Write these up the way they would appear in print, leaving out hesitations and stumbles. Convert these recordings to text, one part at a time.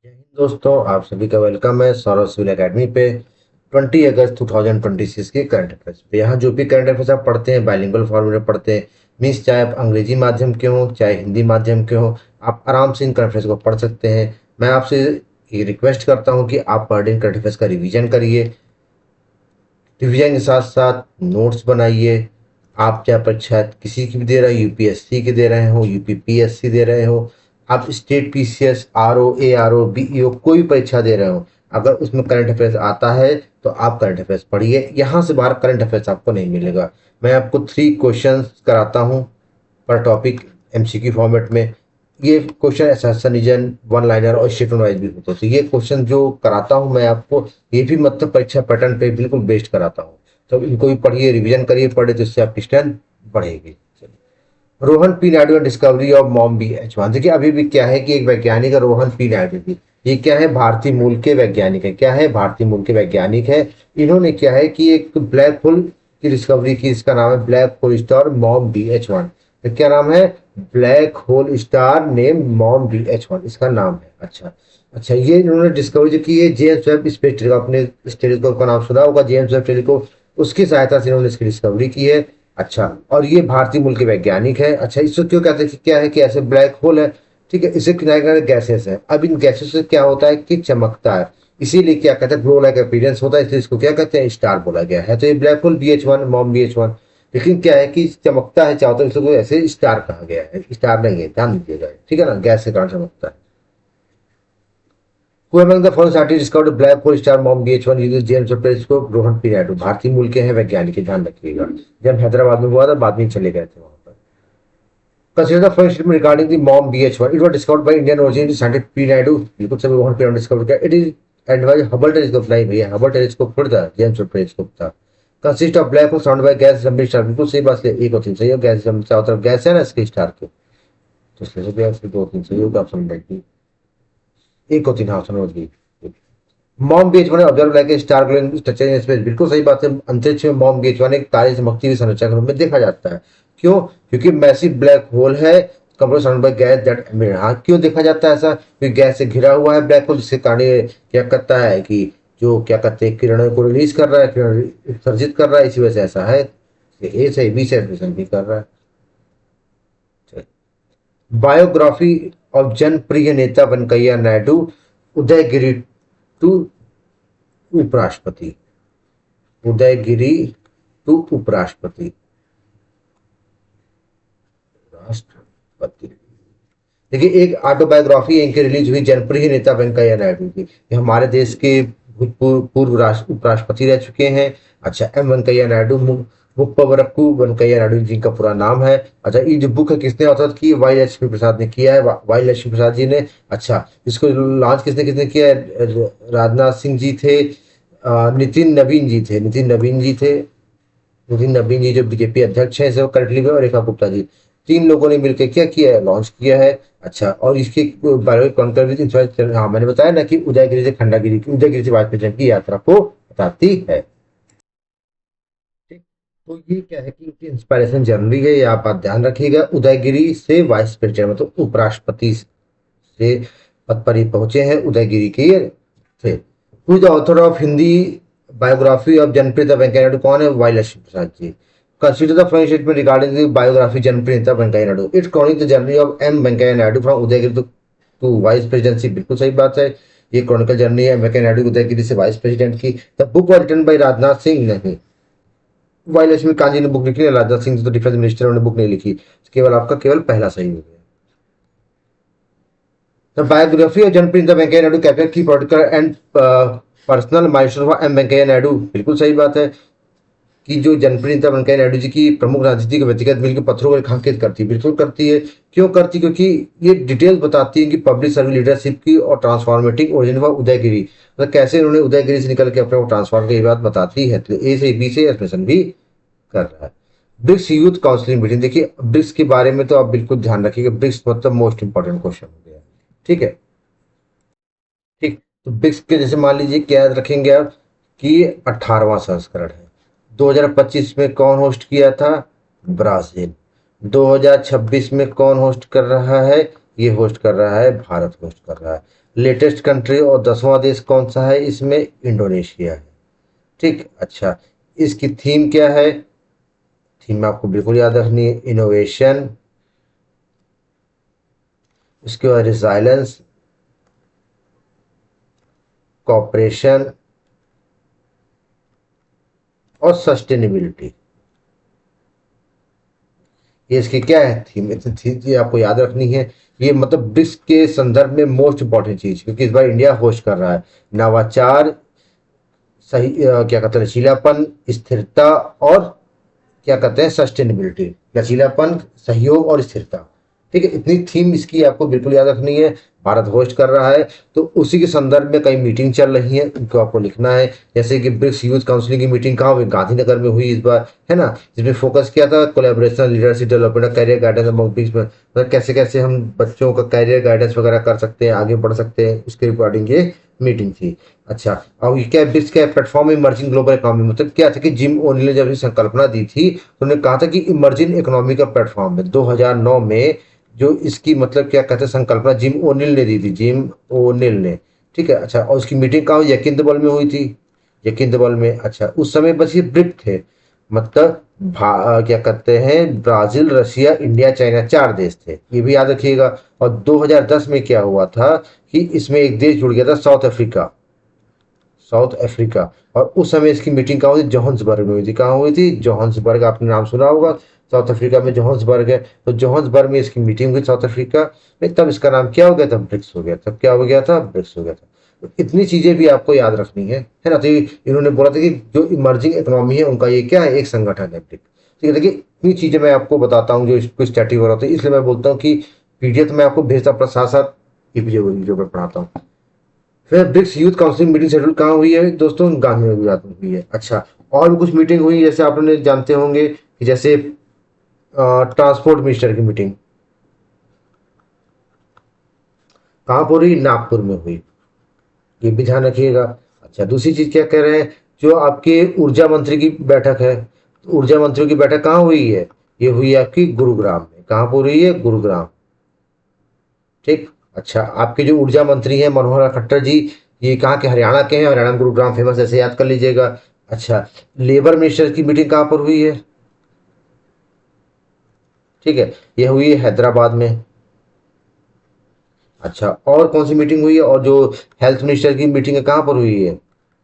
जय हिंद दोस्तों, आप सभी का वेलकम है सौरभ सिविल एकेडमी पे। 20 अगस्त 2026 के करंट अफेयर्स पे यहाँ जो भी करंट अफेयर्स आप पढ़ते हैं बाइलिंगुअल फॉर्मेट में पढ़ते हैं। मीन्स चाहे आप अंग्रेजी माध्यम के हों चाहे हिंदी माध्यम के हों, आप आराम से इन करंट अफेयर्स को पढ़ सकते हैं। मैं आपसे ये रिक्वेस्ट करता हूँ कि आप per day in current affairs का रिवीजन करिए। रिवीजन के साथ साथ नोट्स बनाइए। आप चाहे परीक्षा किसी की भी दे रहे हो, यूपीएससी की दे रहे हो, यूपीपीएससी दे रहे हो, आप state PCS RO ARO BEO कोई भी परीक्षा दे रहे हो, अगर उसमें करंट अफेयर्स आता है तो आप करंट अफेयर्स पढ़िए। यहाँ से बाहर करंट अफेयर्स आपको नहीं मिलेगा। मैं आपको 3 क्वेश्चंस कराता हूँ पर टॉपिक, एमसीक्यू फॉर्मेट में। ये question assertion reason one liner और स्टेटमेंट वाइज भी होते हैं। तो ये क्वेश्चन जो कराता हूँ मैं आपको, ये भी मतलब परीक्षा पैटर्न पे बिल्कुल बेस्ड कराता हूँ। तो इनको भी पढ़िए, रिवीजन करिए, पढ़े तो इससे आपकी स्ट्रेंथ बढ़ेगी। रोहन पी नायडू ने discovery of mom B H one. देखिए अभी भी क्या है कि एक वैज्ञानिक है रोहन पी नायडू जी। ये क्या है, भारतीय मूल के वैज्ञानिक है। क्या है, भारतीय मूल के वैज्ञानिक है। इन्होंने क्या है कि एक ब्लैक होल की डिस्कवरी की। इसका नाम है black hole star mom B H one. तो क्या नाम है, black hole star name mom B H one, इसका नाम है। अच्छा अच्छा, ये इन्होंने डिस्कवरी जो की है जेम्स वेब स्पेस टेलीस्कोप, आपने इस टेलीस्कोप का नाम सुना होगा, जेम्स वेब टेलीस्कोप, उसकी सहायता से इन्होंने इसकी डिस्कवरी की है। अच्छा, और ये भारतीय मूल के वैज्ञानिक है। अच्छा, इसको क्यों कहते हैं कि क्या है कि ऐसे ब्लैक होल है, ठीक है, इसे किनारे किनारे गैसेस है। अब इन गैसेस से क्या होता है कि चमकता है, इसीलिए क्या कहते हैं ग्लो लाइक अपीयरेंस होता है, इसलिए इसको क्या कहते हैं, स्टार बोला गया है। तो ये black hole B H one mom B H one, लेकिन क्या है कि चमकता है चारों तरफ, इसको ऐसे स्टार कहा गया है। स्टार नहीं है, ध्यान दीजिएगा, ठीक है ना, गैस के कारण चमकता है। Who among the following scientists discovered black hole star mom BH1 using James Webb telescope? Rohan P Naidu, भारतीय मूल के हैं वैज्ञानिक, ध्यान रखिएगा। जब हैदराबाद में हुआ था, बाद में चले गए थे वहां पर। Consider the first statement regarding the mom BH1. It was discovered by Indian origin scientist P. Naidu. बिल्कुल सभी रोहन पी नायडू डिस्कवर किया। It is and by Hubble telescope, नहीं भैया, हबल टेलीस्कोप थोड़ा था, जेम्स वेब टेलीस्कोप था। Consist of black hole surrounded by gas jumping star, बिल्कुल सही बात है, एक और तीन सही है। गैस जम चारों तरफ गैस है ना इसके स्टार के, तो इसलिए गैस के दो तीन सही होगा, ऑप्शन देखिए एक और तीन, हाँ समझ गई। Mom B H one observe like a star glowing structure in space, बिल्कुल सही बात है। अंतरिक्ष में मॉम बीएच वन एक तारे चमकती हुई संरचना के रूप में देखा जाता है। क्यों? क्योंकि मैसिव ब्लैक होल है, complete surrounded by gas that emit. हाँ, क्यों देखा जाता है ऐसा? क्योंकि गैस से घिरा हुआ है ब्लैक होल, जिसके कारण ये क्या करता है कि जो क्या कहते हैं किरणों को रिलीज कर रहा है, किरण उत्सर्जित कर रहा है, इसी वजह से ऐसा है। ए से बी से एडमिशन भी कर रहा है। बायोग्राफी ऑफ जनप्रिय नेता वेंकैया नायडू, उदयगिरी टू उपराष्ट्रपति, उदयगिरी टू उपराष्ट्रपति, राष्ट्रपति। देखिए एक ऑटोबायोग्राफी इनकी रिलीज हुई जनप्रिय नेता वेंकैया नायडू की। ये हमारे देश के भूतपूर्व पूर्व उपराष्ट्रपति रह चुके हैं। अच्छा, एम वेंकैया नायडू, मुप्पवरप्पु वेंकैया नायडू जी का पूरा नाम है। अच्छा, ये जो बुक है किसने ऑथर की? वाई लक्ष्मी प्रसाद ने किया है, वाई लक्ष्मी प्रसाद जी ने। अच्छा, इसको लॉन्च किसने किसने किया है? राजनाथ सिंह जी थे, नितिन नवीन जी थे, नितिन नवीन जी थे, नितिन नवीन जी जो बीजेपी अध्यक्ष है करंटली में, और रेखा गुप्ता जी, तीन लोगों ने मिलकर क्या किया है, लॉन्च किया है। अच्छा, और इसके बारे में कौन कर, हाँ मैंने बताया ना कि उदयगिरी से खंडागिरी की, उदयगिरी से वाजपेयी की यात्रा को बताती है। ठीक, तो ये क्या है कि इनकी इंस्पायरेशन जर्नली है, ये आप ध्यान रखिएगा। उदयगिरी से वाइस प्रेसिडेंट मतलब उपराष्ट्रपति से पद पर ही पहुंचे हैं, उदयगिरी के थे। Who is the author of Hindi biography of Janapriya Venkaiah Naidu? कौन है? Y Lakshmi Prasad ji. Consider the following statement regarding the biography Janapriya Venkaiah Naidu. It's chronic the journey of M Venkaiah Naidu from Udayagiri to vice presidency, बिल्कुल सही बात है। ये क्रॉनिकल जर्नी है वेंकैया नायडू उदयगिरी से वाइस प्रेसिडेंट की। The book was written by Rajnath Singh, नहीं, वाई लक्ष्मी कांजी ने बुक लिखी है, राजनाथ सिंह तो डिफेंस मिनिस्टर, उन्होंने बुक नहीं लिखी। केवल आपका केवल पहला सही हो गया। The biography of Janapriya Venkaiah Naidu capture की political and personal milestone of M Venkaiah Naidu, बिल्कुल सही बात है कि जो जनप्रिय वेंकैया नायडू जी की प्रमुख राजनीतिक व्यक्तिगत मिल के पत्रों को रेखांकित करती है, बिल्कुल करती है। क्यों करती? क्योंकि ये डिटेल्स बताती है कि पब्लिक सर्विस लीडरशिप की और ट्रांसफॉर्मेटिंग ओरिजिन ऑफ उदयगिरी, मतलब कैसे उन्होंने उदयगिरी से निकल के अपने को ट्रांसफॉर्म की बात बताती है। तो ए से बी से एक्सप्रेशन भी कर रहा है। ब्रिक्स यूथ काउंसिलिंग मीटिंग, देखिए ब्रिक्स के बारे में तो आप बिल्कुल ध्यान रखिएगा, ब्रिक्स मतलब मोस्ट इंपॉर्टेंट क्वेश्चन हो गया, ठीक है। ठीक, तो ब्रिक्स के जैसे मान लीजिए क्या याद रखेंगे आप कि 18वां संस्करण है। 2025 में कौन होस्ट किया था? ब्राजील। 2026 में कौन होस्ट कर रहा है? ये होस्ट कर रहा है, भारत होस्ट कर रहा है। लेटेस्ट कंट्री और 10वां देश कौन सा है इसमें? इंडोनेशिया है। ठीक, अच्छा, इसकी थीम क्या है? थीम आपको बिल्कुल याद रखनी है, इनोवेशन, उसके बाद रिसाइलेंस, कॉपरेशन और सस्टेनेबिलिटी। ये इसकी क्या है? थीम। ये आपको याद रखनी है। ये मतलब ब्रिक्स के संदर्भ में मोस्ट इंपॉर्टेंट चीज, क्योंकि इस बार इंडिया होस्ट कर रहा है। नवाचार, सही क्या कहते हैं, लचीलापन, स्थिरता और क्या कहते हैं, सस्टेनेबिलिटी। लचीलापन, सहयोग और स्थिरता। ठीक है, इतनी थीम इसकी आपको बिल्कुल याद रखनी है। भारत होस्ट कर रहा है तो उसी के संदर्भ में कई मीटिंग चल रही है, उनको आपको लिखना है। जैसे कि ब्रिक्स यूथ काउंसिल की मीटिंग कहाँ हुई? गांधीनगर में हुई इस बार, है ना, जिसमें फोकस किया था collaboration, leadership development, career guidance among BRICS में, मतलब कैसे कैसे हम बच्चों का करियर गाइडेंस वगैरह कर सकते हैं, आगे बढ़ सकते हैं, उसके रिगार्डिंग ये मीटिंग थी। अच्छा, अब ये क्या ब्रिक्स का प्लेटफॉर्म इमर्जिंग ग्लोबल इकोनॉमी, मतलब क्या था कि जिम ओनिल ने जब ये संकल्पना दी थी तो उन्होंने कहा था कि इमर्जिंग इकोनॉमी का प्लेटफॉर्म है। 2009 में जो इसकी मतलब क्या कहते हैं संकल्पना जिम ओनिल ने दी थी, जिम ओनिल ने। ठीक है, अच्छा, और उसकी मीटिंग कहाँ हुई? यकिंदबल में हुई थी, यकिंदबल में। अच्छा, उस समय बस ये ब्रिक थे, मतलब क्या कहते हैं, ब्राजील, रशिया, इंडिया, चाइना, 4 देश थे, ये भी याद रखिएगा। और 2010 में क्या हुआ था कि इसमें एक देश जुड़ गया था, साउथ अफ्रीका, साउथ अफ्रीका। और उस समय इसकी मीटिंग कहाँ हुई थी? जोहान्सबर्ग में हुई थी। कहाँ हुई थी? जोहान्सबर्ग, आपने नाम सुना होगा, साउथ अफ्रीका में जोहान्सबर्ग है। तो जोहान्सबर्ग में इसकी मीटिंग हुई साउथ अफ्रीका में, तब इसका नाम क्या हो गया था? ब्रिक्स हो गया। तब क्या हो गया था? ब्रिक्स हो गया था। तो इतनी चीजें भी आपको याद रखनी है ना। तो इन्होंने बोला था कि जो इमर्जिंग इकोनॉमी है उनका ये क्या है? एक संगठन है, ब्रिक्स। ठीक है, देखिए इतनी चीजें मैं आपको बताता हूँ जो इसको स्टैटिक हो रहा है, इसलिए मैं बोलता हूँ कि पीडीएफ में आपको भेजता अपना साथ साथ ये वीडियो में पढ़ाता हूँ। फिर BRICS youth council meeting schedule कहाँ हुई है दोस्तों? गांधीनगर गुजरात में हुई है। अच्छा, और भी कुछ मीटिंग हुई जैसे आपने जानते होंगे कि जैसे ट्रांसपोर्ट मिनिस्टर की मीटिंग कहाँ पर हुई? नागपुर में हुई, ये भी ध्यान रखिएगा। अच्छा, दूसरी चीज क्या कह रहे हैं, जो आपके ऊर्जा मंत्री की बैठक है, तो ऊर्जा मंत्रियों की बैठक कहाँ हुई है? ये हुई है आपकी गुरुग्राम में। कहाँ पर हुई है? गुरुग्राम। ठीक, अच्छा, आपके जो ऊर्जा मंत्री हैं मनोहर लाल खट्टर जी, ये कहाँ के? हरियाणा के हैं। हरियाणा में गुरुग्राम फेमस, ऐसे याद कर लीजिएगा। अच्छा, लेबर मिनिस्टर की मीटिंग कहाँ पर हुई है? ठीक है, ये हुई है हैदराबाद में। अच्छा, और कौन सी मीटिंग हुई है? और जो हेल्थ मिनिस्टर की मीटिंग है कहाँ पर हुई है?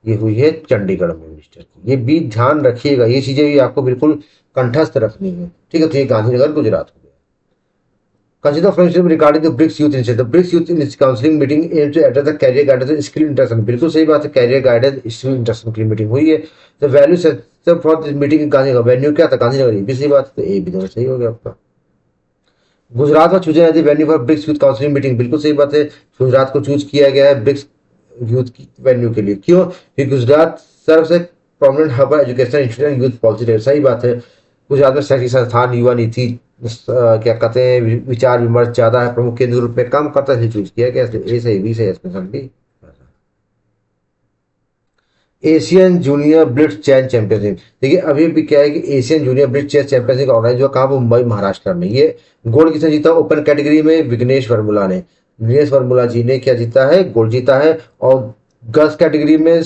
ये हुई है चंडीगढ़ में मिनिस्टर की। ये भी ध्यान रखिएगा, ये चीजें भी आपको बिल्कुल कंठस्थ रखनी है। ठीक है, तो ये गांधीनगर गुजरात हो गया। Consider friendship regarding the BRICS Youth Initiative. The BRICS Youth Counseling meeting aims to address the career guidance and skill interaction. बिल्कुल सही बात है, कैरियर गाइडेंस स्किल इंटरेक्शन की मीटिंग हुई है। तो value setup for this meeting Gandhinagar, venue क्या था? गांधीनगर, ये भी सही बात है, तो ये भी दोनों सही हो गया आपका। गुजरात में chose as venue for BRICS youth counselling meeting, बिल्कुल सही बात है, गुजरात को चूज किया गया है ब्रिक्स यूथ की वेन्यू के लिए। क्यों? क्योंकि गुजरात सर्व से prominent hub education institute youth policy, सही बात है। गुजरात में शैक्षिक संस्थान, युवा नीति, क्या कहते हैं, विचार विमर्श ज्यादा है, प्रमुख केंद्र रूप में काम करता है, चूज किया गया। ए सही, बी सही, इसमें भी। Asian junior blitz chess championship, देखिए अभी भी क्या है कि Asian junior blitz chess championship organise हुआ कहाँ पर? मुंबई महाराष्ट्र में। ये गोल्ड किसने जीता? ओपन कैटेगरी में विघ्नेश वर्मुला ने। विघ्नेश वर्मुला जी ने क्या जीता है? गोल्ड जीता है। और गर्ल्स कैटेगरी में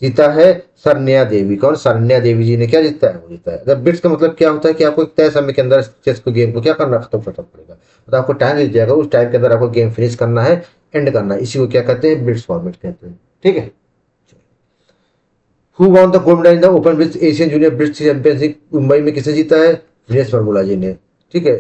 जीता है सरन्या देवी। कौन? सरन्या देवी जी ने क्या जीता है? वो जीता है। जब ब्लिट्ज का मतलब क्या होता है कि आपको एक तय समय के अंदर चेस को गेम को क्या करना, खत्म करना पड़ेगा। तो आपको टाइम दिया जाएगा, उस टाइम के अंदर आपको गेम फिनिश करना है, एंड करना है। इसी को क्या कहते हैं? ब्लिट्ज फॉर्मेट कहते हैं। ठीक है, who won the gold medal in the open bridge Asian junior bridge championship, Mumbai में किसने जीता है? विनेश वर्मुला जी ने। ठीक है,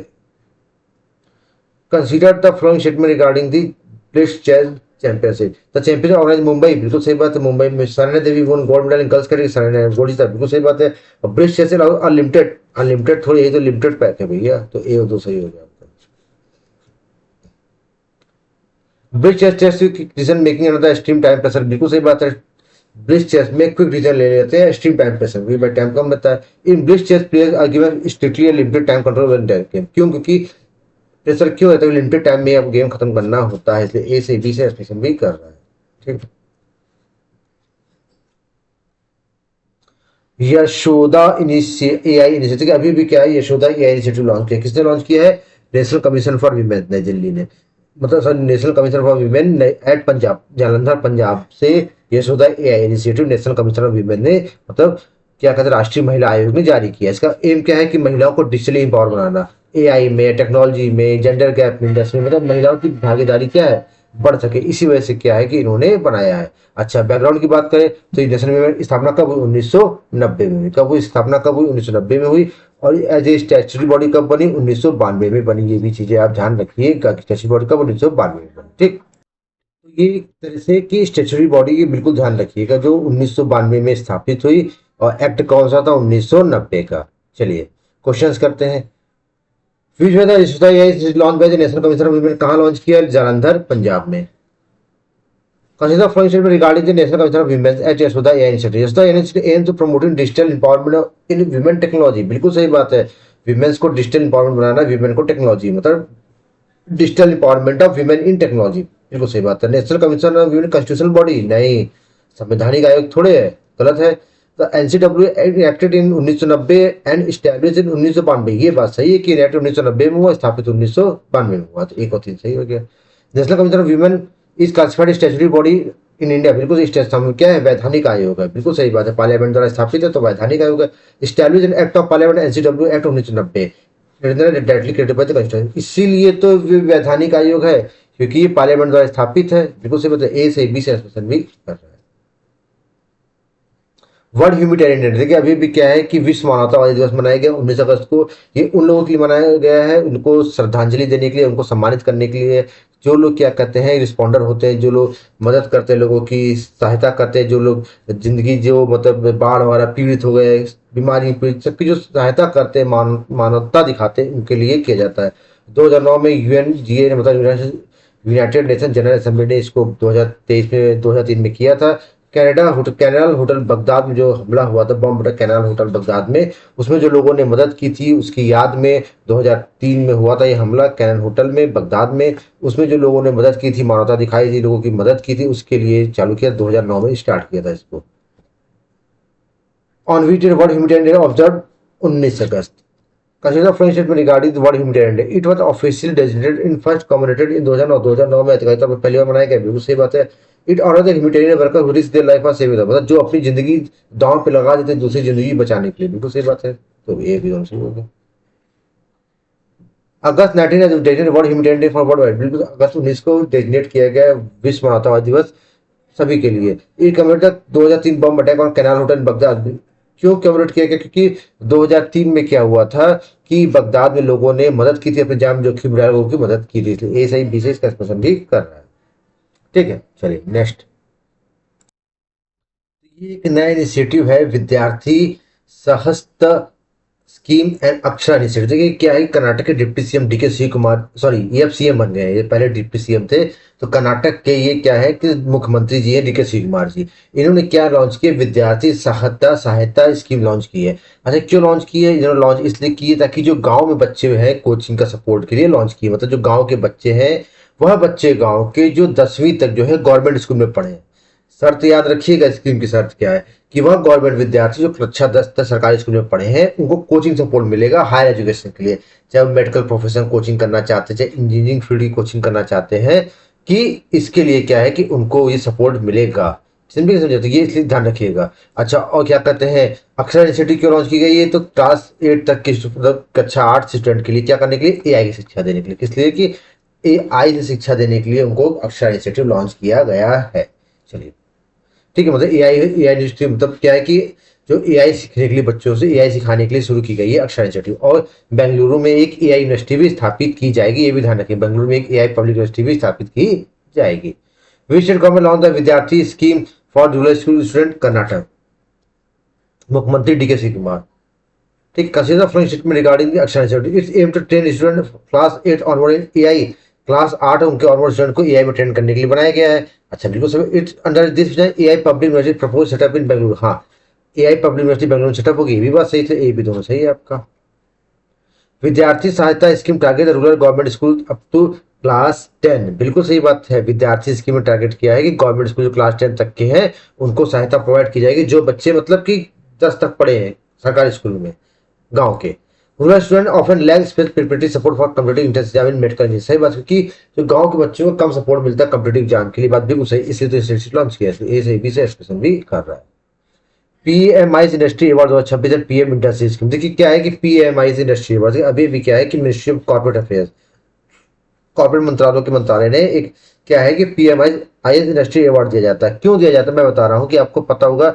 consider the following statement regarding the bridge chess championship, the champion organise Mumbai, बिल्कुल सही बात है। मुंबई में Saranya Devi won gold medal in girls category, Saranya gold जीता, बिल्कुल सही बात है। और ब्रिज चेस अनलिमिटेड, अनलिमिटेड थोड़ी, यही तो लिमिटेड पैक है भैया, तो ए और दो सही हो गया आपका। Blitz chess test decision making under the extreme time pressure, बिल्कुल सही बात है। ब्लिस चेस में क्विक डिसीजन ले लेते हैं एक्सट्रीम टाइम प्रेशर, भाई टाइम कम रहता है। In blitz chess players are given strictly limited time control when game, क्यों? क्योंकि प्रेशर क्यों रहता है? लिमिटेड टाइम में अब गेम खत्म करना होता है, इसलिए ए से बी से एक्सप्रेशन भी कर रहा है। ठीक, यशोदा एआई इनिशिएटिव, अभी भी क्या है, यशोदा एआई इनिशिएटिव लॉन्च किया, किसने लॉन्च किया है? नेशनल कमीशन फॉर वीमेन, नई दिल्ली ने। मतलब sir national commission for women at Punjab, Jalandhar Punjab से Yashoda AI initiative national commission of women ने मतलब क्या कहते हैं राष्ट्रीय महिला आयोग ने जारी किया। इसका एम क्या है कि महिलाओं को डिजिटली एम्पावर बनाना, एआई में, टेक्नोलॉजी में, जेंडर गैप इंडस्ट्री में, मतलब महिलाओं की भागीदारी क्या है बढ़ सके, इसी वजह से क्या है कि इन्होंने बनाया है। अच्छा बैकग्राउंड की बात करें तो ये नेशनल वीमेन स्थापना कब हुई, 1990 में हुई। कब हुई स्थापना, कब हुई, 1990 में हुई। और एज ए स्टैच्यूटरी बॉडी कब बनी, 1992 में बनी। ये भी चीजें आप ध्यान रखिएगा कि स्टैच्यूटरी बॉडी कब, 1992 में बनी। ठीक, तो ये एक तरह से कि स्टैच्यूटरी बॉडी की बिल्कुल ध्यान रखिएगा जो 1992 में स्थापित हुई। और एक्ट कौन सा था, 1990 का। चलिए क्वेश्चंस करते हैं। विच में launch by the national commission of women, कहाँ लॉन्च किया, जालंधर पंजाब में। Consider following statement regarding the National Commission of Women at Yashoda AI institute. Yashoda AI institute aim to promoting digital empowerment in women technology. बिल्कुल सही बात है, विमेन्स को digital empowerment बनाना, women को टेक्नोलॉजी मतलब digital empowerment of women in technology. बिल्कुल सही बात है। National commission of women constitutional body नहीं, संवैधानिक आयोग थोड़े है, गलत है। तो NCW acted in 1990 and established in 1992। ये बात सही है कि इनेक्ट 1990 में हुआ, स्थापित 1992 में हुआ। तो एक और तीन सही हो गया। National commission of women is classified statutory body in India. बिल्कुल क्या है, वैधानिक आयोग है। बिल्कुल सही बात है, पार्लियामेंट द्वारा स्थापित है तो वैधानिक आयोग है। Establish in act of parliament NCW act 1990, इसीलिए तो वैधानिक आयोग है क्योंकि ये पार्लियामेंट द्वारा स्थापित है। बिल्कुल सही बात है, ए से बी से क्वेश्चन भी कर रहा है। वर्ल्ड ह्यूमैनिटेरियन डे, देखिए अभी भी क्या है कि विश्व मानवतावादी दिवस मनाया गया 19 अगस्त को। ये उन लोगों के लिए मनाया गया है, उनको श्रद्धांजलि देने के लिए, उनको सम्मानित करने के लिए, जो लोग क्या कहते हैं रिस्पॉन्डर होते हैं, जो लोग मदद करते हैं, लोगों की सहायता करते हैं, जो लोग जिंदगी जो मतलब बाढ़ वगैरह पीड़ित हो गए, बीमारी पीड़ित, सबकी जो सहायता करते हैं, मानवता दिखाते हैं, उनके लिए किया जाता है। 2009 में यूएनजीए ने मतलब यूनाइटेड नेशन जनरल असेंबली ने इसको 2023 में 2003 में किया था। कैनाल होटल बगदाद में जो हमला हुआ था, बम कैनाल होटल बगदाद में, उसमें जो लोगों ने मदद की थी उसकी याद में 2003 में हुआ था ये हमला कैनाल होटल में बगदाद में। उसमें जो लोगों ने मदद की थी, मानवता दिखाई थी, लोगों की मदद की थी, उसके लिए चालू किया, 2009 में स्टार्ट किया था इसको। On which world humanitarian day observe, 19 August. Consider following statement regarding the World Humanitarian Day. It was officially designated in first commemorated in 2009। 2009 में अधिकारिक तौर पर पहली बार मनाया गया। बिल्कुल सही बात है। It honors the humanitarian worker who risk their life for saving others, मतलब जो अपनी जिंदगी दांव पे लगा देते हैं दूसरी जिंदगी बचाने के लिए। बिल्कुल सही बात है, तो ये भी सही हो गया। अगस्त 19 designated world humanitarian day for world wide. बिल्कुल अगस्त 19 को डेजिग्नेट किया गया विश्व मानवतावादी दिवस सभी के लिए। ये commemorate 2003 bomb attack on canal hotel Baghdad. क्यों कमेमोरेट किया गया, क्योंकि 2003 में क्या हुआ था कि बगदाद में लोगों ने मदद की थी, अपने जान जोखिम में लोगों की मदद की थी। ए सही बी से इसका क्वेश्चन भी कर रहा है। ठीक है, चलिए नेक्स्ट। ये एक नया इनिशिएटिव है, विद्यार्थी सहस्त्र स्कीम एंड अक्षरा इनिशिएटिव। देखिए क्या है, कर्नाटक के deputy CM D K Shiv Kumar, sorry ये अब सीएम बन गए हैं, ये पहले डिप्टी सीएम थे। तो कर्नाटक के ये क्या है कि मुख्यमंत्री जी हैं डीके शिव कुमार जी। इन्होंने क्या लॉन्च किया, विद्यार्थी सहायता स्कीम लॉन्च की है। अच्छा क्यों लॉन्च की है, इन्होंने लॉन्च इसलिए की है ताकि जो गाँव में बच्चे हैं कोचिंग का सपोर्ट के लिए लॉन्च की है। मतलब जो गाँव के बच्चे हैं वह बच्चे गाँव के जो 10वीं तक जो है गवर्नमेंट स्कूल में पढ़े। शर्त याद रखिएगा, स्कीम की शर्त क्या है कि वह गवर्नमेंट विद्यार्थी जो कक्षा 10 तक सरकारी स्कूल में पढ़े हैं उनको कोचिंग सपोर्ट मिलेगा हायर एजुकेशन के लिए। चाहे वो मेडिकल प्रोफेशन कोचिंग करना चाहते हैं, चाहे इंजीनियरिंग फील्ड की कोचिंग करना चाहते हैं, कि इसके लिए क्या है कि उनको ये सपोर्ट मिलेगा। सिंपली समझे, तो ये इसलिए ध्यान रखिएगा। अच्छा और क्या कहते हैं, अक्षरा इनिशिएटिव क्यों लॉन्च की गई है, तो क्लास 8 तक के मतलब कक्षा 8 स्टूडेंट के लिए क्या करने के लिए, एआई की शिक्षा देने के लिए। किस लिए कि एआई से शिक्षा देने के लिए उनको अक्षरा इनिशिएटिव लॉन्च किया गया है। चलिए ठीक है, मतलब एआई यूनिवर्सिटी मतलब क्या है कि जो एआई सीखने के लिए बच्चों से एआई सिखाने के लिए शुरू की गई है अक्षरा इंस्टीट्यूट। और बेंगलुरु में एक एआई यूनिवर्सिटी भी स्थापित की जाएगी, ये भी ध्यान रखें, बेंगलुरु में एक एआई पब्लिक यूनिवर्सिटी भी स्थापित की जाएगी। Which state government launch the Vidyarthi scheme for rural school student, Karnataka, मुख्यमंत्री डीके शिव कुमार। ठीक, consider following statement regarding Akshara institute, it's aim to train student class 8 onward in AI. Class 8 उनके ऑनवर्ड स्टूडेंट को AI में train करने के लिए बनाया गया है। अच्छा बिल्कुल सही, it's under this AI public university propose setup in Bengaluru. हाँ AI public university Bengaluru setup होगी, ये भी बात सही थे, ये भी दोनों सही है आपका। Vidyarthi Sahayata scheme target rural government school up to class 10। बिल्कुल सही बात है, विद्यार्थी स्कीम में टारगेट किया है कि गवर्नमेंट स्कूल जो क्लास 10 तक के हैं उनको सहायता प्रोवाइड की जाएगी, जो बच्चे मतलब कि 10 तक पढ़े हैं सरकारी स्कूल में गाँव के। Rural student often lack space preparatory support for competitive entrance exam in medical engineering. सही बात है, क्योंकि जो गांव के बच्चों को कम सपोर्ट मिलता है कम्पिटिटिव एग्जाम के लिए, बात बिल्कुल सही, इसलिए तो इंस्टीट्यूट लॉन्च किया है, ए से बी से एक्सप्रेशन भी कर रहा है। PMI industry award 2026 and PM industry scheme. देखिए क्या है कि पीएमआई इंडस्ट्री अवार्ड अभी भी क्या है कि ministry of corporate affairs, corporate मंत्रालयों के मंत्रालय ने एक क्या है कि पीएमआई इंडस्ट्री अवार्ड दिया जाता है। क्यों दिया जाता है मैं बता रहा हूँ कि आपको पता होगा,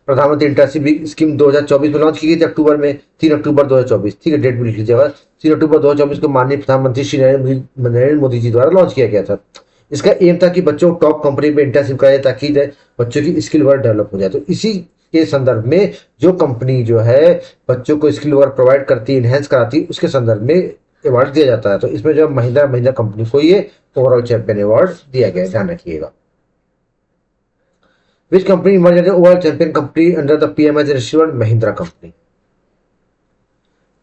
प्रधानमंत्री इंटर्नशिप स्कीम 2024 में लॉन्च की गई थी अक्टूबर में, 3 अक्टूबर 2024, ठीक है, डेट भी लिख लीजिएगा, 3 अक्टूबर 2024 को माननीय प्रधानमंत्री श्री नरेंद्र मोदी जी द्वारा लॉन्च किया गया था। इसका एम था कि बच्चों को टॉप कंपनी में इंटर्नशिप कराया ताकि बच्चों की स्किल वर्क डेवलप हो जाए। तो इसी के संदर्भ में जो कंपनी जो है बच्चों को स्किल वर्क प्रोवाइड करती है, इनहेंस कराती है, उसके संदर्भ में अवार्ड दिया जाता है। तो इसमें जो महिंद्रा महिंद्रा कंपनी को ये ओवरऑल चैंपियन अवार्ड दिया गया है, ध्यान रखिएगा। Which company emerge as overall champion company under the PMI industry? Mahindra company.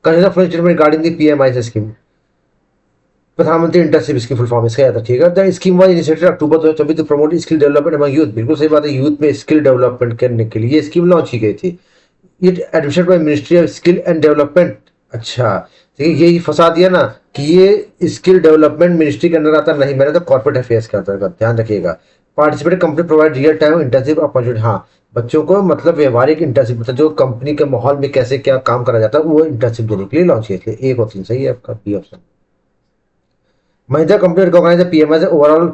Consider for statement regarding the PMI scheme. प्रधानमंत्री इंटर्नशिप स्कीम फुल फॉर्म इसका याद रखिएगा। The scheme was initiated October 2024 to promote skill development among youth. बिल्कुल सही बात है, youth में skill development करने के लिए स्कीम लॉन्च की गई थी। It admission by ministry of skill and development. अच्छा, देखिए यही फंसा दिया ना कि ये स्किल डेवलपमेंट मिनिस्ट्री के अंदर आता नहीं, मैंने तो कॉर्पोरेट अफेयर्स के अंतर्गत, ध्यान रखिएगा। Participate company provide real time internship opportunity. हाँ, बच्चों को मतलब व्यवहारिक इंटर्नशिप, मतलब जो कंपनी के माहौल में कैसे क्या काम करा जाता है वो इंटर्नशिप देने के लिए लॉन्च किए थे। एक ऑप्शन सही है आपका, B option. Mahindra company recognise PMI overall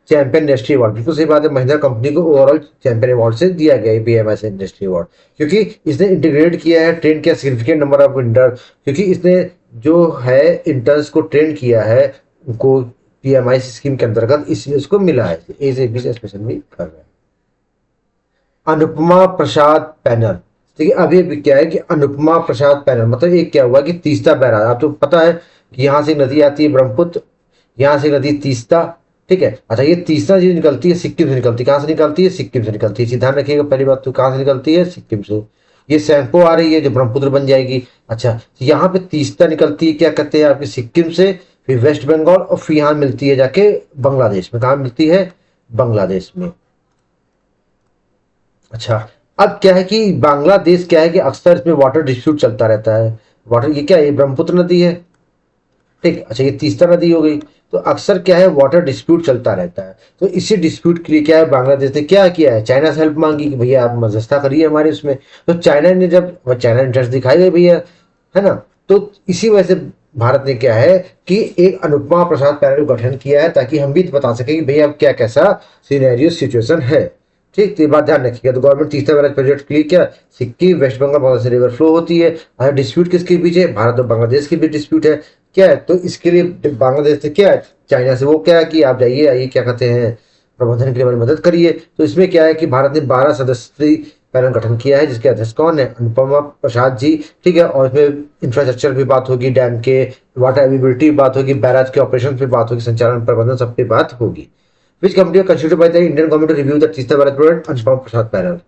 champion industry award. बिल्कुल सही बात है, महिंद्रा कंपनी को ओवरऑल चैंपियन अवार्ड से दिया गया है पीएमआई से इंडस्ट्री अवार्ड, क्योंकि इसने इंटीग्रेट किया है, ट्रेन किया सिग्निफिकेंट नंबर ऑफ इंटर, क्योंकि इसने जो है इंटर्न्स को ट्रेन किया है उनको पीएमआई स्कीम के अंतर्गत, इसलिए उसको मिला है। ए से बी से स्पेशल भी कर रहे हैं। अनुपमा प्रसाद पैनल। देखिए अभी क्या है कि अनुपमा प्रसाद पैनल मतलब एक क्या हुआ कि तीस्ता बैराज, आपको तो पता है कि यहाँ से नदी आती है ब्रह्मपुत्र, यहाँ से नदी तीस्ता, ठीक है। अच्छा, ये तीसरा जो निकलती है सिक्किम से निकलती है। कहाँ से निकलती है? सिक्किम से निकलती है। ध्यान रखिएगा, पहली बात तो कहाँ से निकलती है? सिक्किम से। ये सैंपो आ रही है जो ब्रह्मपुत्र बन जाएगी। अच्छा, यहाँ पे तीस्ता निकलती है, क्या कहते हैं आपके, सिक्किम से, फिर वेस्ट बंगाल, और फिर यहाँ मिलती है जाके बांग्लादेश में। कहाँ मिलती है? बांग्लादेश में। अच्छा, अब क्या है कि बांग्लादेश क्या है कि अक्सर इसमें वाटर डिस्प्यूट चलता रहता है। वाटर, ये क्या है? ब्रह्मपुत्र नदी है, ठीक। अच्छा, ये तीसरा नदी हो गई, तो अक्सर क्या है वाटर डिस्प्यूट चलता रहता है। तो इसी डिस्प्यूट के लिए क्या है बांग्लादेश ने क्या किया है, चाइना से हेल्प मांगी कि भैया आप मध्यस्थता करिए हमारे उसमें। तो चाइना ने जब चाइना इंटरेस्ट दिखाई गई भैया, है ना, तो इसी वजह से भारत ने क्या है कि एक अनुपमा प्रसाद पैनल का गठन किया है ताकि हम भी बता सके कि भैया अब क्या कैसा सिनेरियो सिचुएशन है, ठीक। तो ये बात ध्यान रखिएगा। तो गवर्नमेंट तीसरा बैराज प्रोजेक्ट के लिए क्या, सिक्किम वेस्ट बंगाल बांग्लादेश रिवर फ्लो होती है। और डिस्प्यूट किसके बीच है? भारत और बांग्लादेश के बीच डिस्प्यूट है, क्या है। तो इसके लिए बांग्लादेश से क्या है, चाइना से वो क्या है कि आप जाइए आइए क्या कहते हैं प्रबंधन के लिए हमारी मदद करिए। तो इसमें क्या है कि भारत ने 12 सदस्यीय पैनल गठन किया है, जिसके अध्यक्ष कौन है? अनुपमा प्रसाद जी, ठीक है। और इसमें इंफ्रास्ट्रक्चर भी बात होगी, डैम के वाटर अवेलेबिलिटी भी बात होगी, बैराज के ऑपरेशन पे बात होगी, संचालन प्रबंधन सब पे बात होगी। Which company are considered by the Indian government to review the Teesta Barrage project? Anupam Prasad Panel.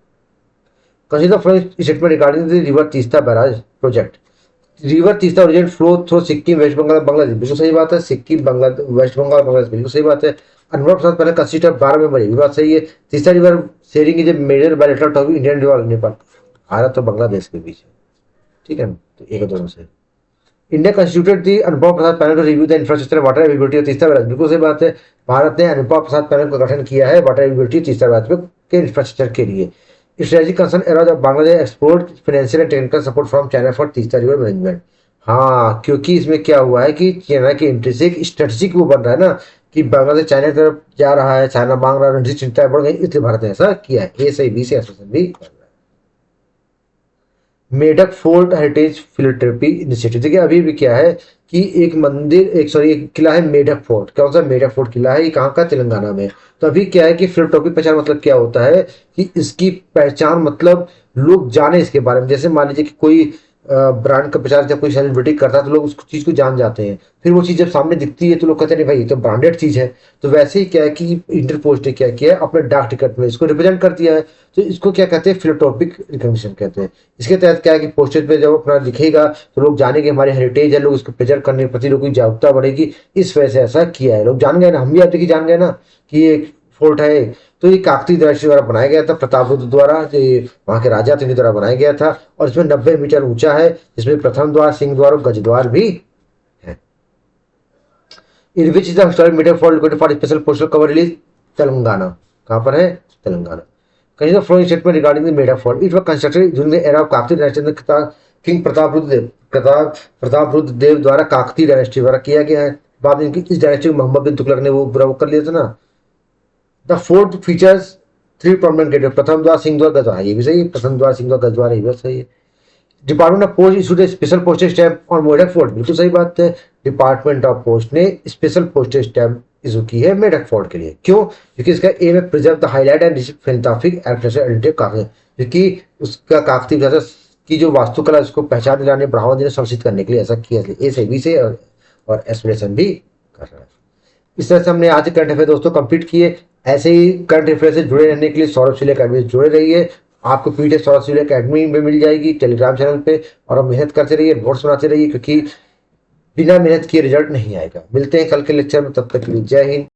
Consider following statement regarding the river Teesta Barrage project. River Teesta origin flow through Sikkim West Bengal Bangladesh. बिल्कुल सही बात है, सिक्किम बांग्लादेश वेस्ट बंगाल बांग्लादेश, बिल्कुल सही बात है। अनुपम प्रसाद पहले कंसिस्ट ऑफ 12 मेंबर, ये बात सही है। तीसरा river sharing is a major bilateral topic Indian river और नेपाल, भारत और बांग्लादेश के बीच है, ठीक है। तो एक दोनों से India constituted the Anupam Prasad panel to review the infrastructure water availability of Teesta barrage. बिल्कुल सही बात है, भारत ने अनुपम प्रसाद पैनल का गठन किया है वाटर अवेलेबिलिटी तीस्ता बैराज के इंफ्रास्ट्रक्चर के लिए। Strategic concern eras of Bangladesh export financial and technical support from China for Teesta river management. हाँ, क्योंकि इसमें क्या हुआ है कि चाइना की एंट्री से एक स्ट्रेटेजिक वो बन रहा है ना कि बांग्लादेश चाइना की तरफ जा रहा है, चाइना मांग रहा है, रणनीतिक चिंताएं बढ़ गई, इसलिए भारत ने ऐसा किया है। ए सही, बी से एसोसिएशन भी कर रहा है। मेढक फोर्ट हेरिटेज फिलोथेरेपी इनिशिएटिव। देखिए अभी भी क्या है कि एक मंदिर एक किला है मेढक फोर्ट। कौन सा? मेढक फोर्ट किला है, ये कहाँ का? तेलंगाना में। तो अभी क्या है कि फिलोटॉपिक पहचान मतलब क्या होता है कि इसकी पहचान मतलब लोग जाने इसके बारे में। जैसे मान लीजिए कि कोई ब्रांड का प्रचार जब कोई सेलिब्रिटी करता है तो लोग उस चीज को जान जाते हैं, फिर वो चीज जब सामने दिखती है तो लोग कहते हैं भाई ये तो ब्रांडेड चीज है। तो वैसे ही क्या है कि इंटर पोस्ट ने क्या किया है, अपने डाक टिकट में इसको रिप्रेजेंट कर दिया है। तो इसको क्या कहते हैं? फिलोटॉपिक रिकॉग्निशन कहते हैं। इसके तहत क्या है कि पोस्टर पे जब अपना दिखेगा तो लोग जानेंगे हमारी हेरिटेज है, लोग इसको प्रेजर करने के प्रति लोगों की जागरूकता बढ़ेगी। इस वजह से ऐसा किया है, लोग जान गए ना, हम भी आप देखिए जान गए ना कि ये फोर्ट है एक। तो ये काकतीय डायनेस्टी द्वारा बनाया गया था, प्रतापरुद्र द्वारा, जो वहां के राजा थे उनके द्वारा बनाया गया था। और इसमें 90 मीटर ऊंचा है, जिसमें प्रथम द्वार, सिंह द्वार और गज द्वार भी है। In which is the historic meter for located for special postal cover release, Telangana. कहाँ पर है? तेलंगाना। कहीं following statement regarding the Meda fort, it was constructed during the era of Kakatiya dynasty, king Prataparudra Dev द्वारा काकतीय डायनेस्टी द्वारा किया गया है। बाद में इनकी इस डायनेस्टी को मोहम्मद बिन तुगलक ने वो पूरा वो कर लिया था ना। The fort features 3 prominent gate, प्रथम द्वार, सिंह द्वार, गज द्वार। ये भी सही है, प्रथम द्वार, सिंह द्वार, गज द्वार, ये भी सही है। Department of post issued special postage stamp on Medak fort, बिल्कुल सही बात है। डिपार्टमेंट ऑफ पोस्ट ने स्पेशल पोस्टेज स्टैम्प इशू की है मेडक फोर्ट के लिए। क्यों? क्योंकि इसका एम है प्रिजर्व द हाईलाइट एंड फेनोटाफिक क्योंकि उसका काकतीय भाषा की जो वास्तुकला उसको पहचान दिलाने, बढ़ावा देने, संरक्षित करने के लिए ऐसा किया। ए से बी से और एस्पिरेशन भी कर रहा है। इस तरह से हमने आज करंट अफेयर दोस्तों कंप्लीट किए। ऐसे ही करंट अफेयर से जुड़े रहने के लिए सौरभ अकेडमी से जुड़े रहिए। आपको पीडीएफ सौरभ अकेडमी में मिल जाएगी टेलीग्राम चैनल पे। और अब मेहनत करते रहिए, नोट्स बनाते रहिए, क्योंकि बिना मेहनत किए रिजल्ट नहीं आएगा। मिलते हैं कल के लेक्चर में, तब तक के लिए जय हिंद।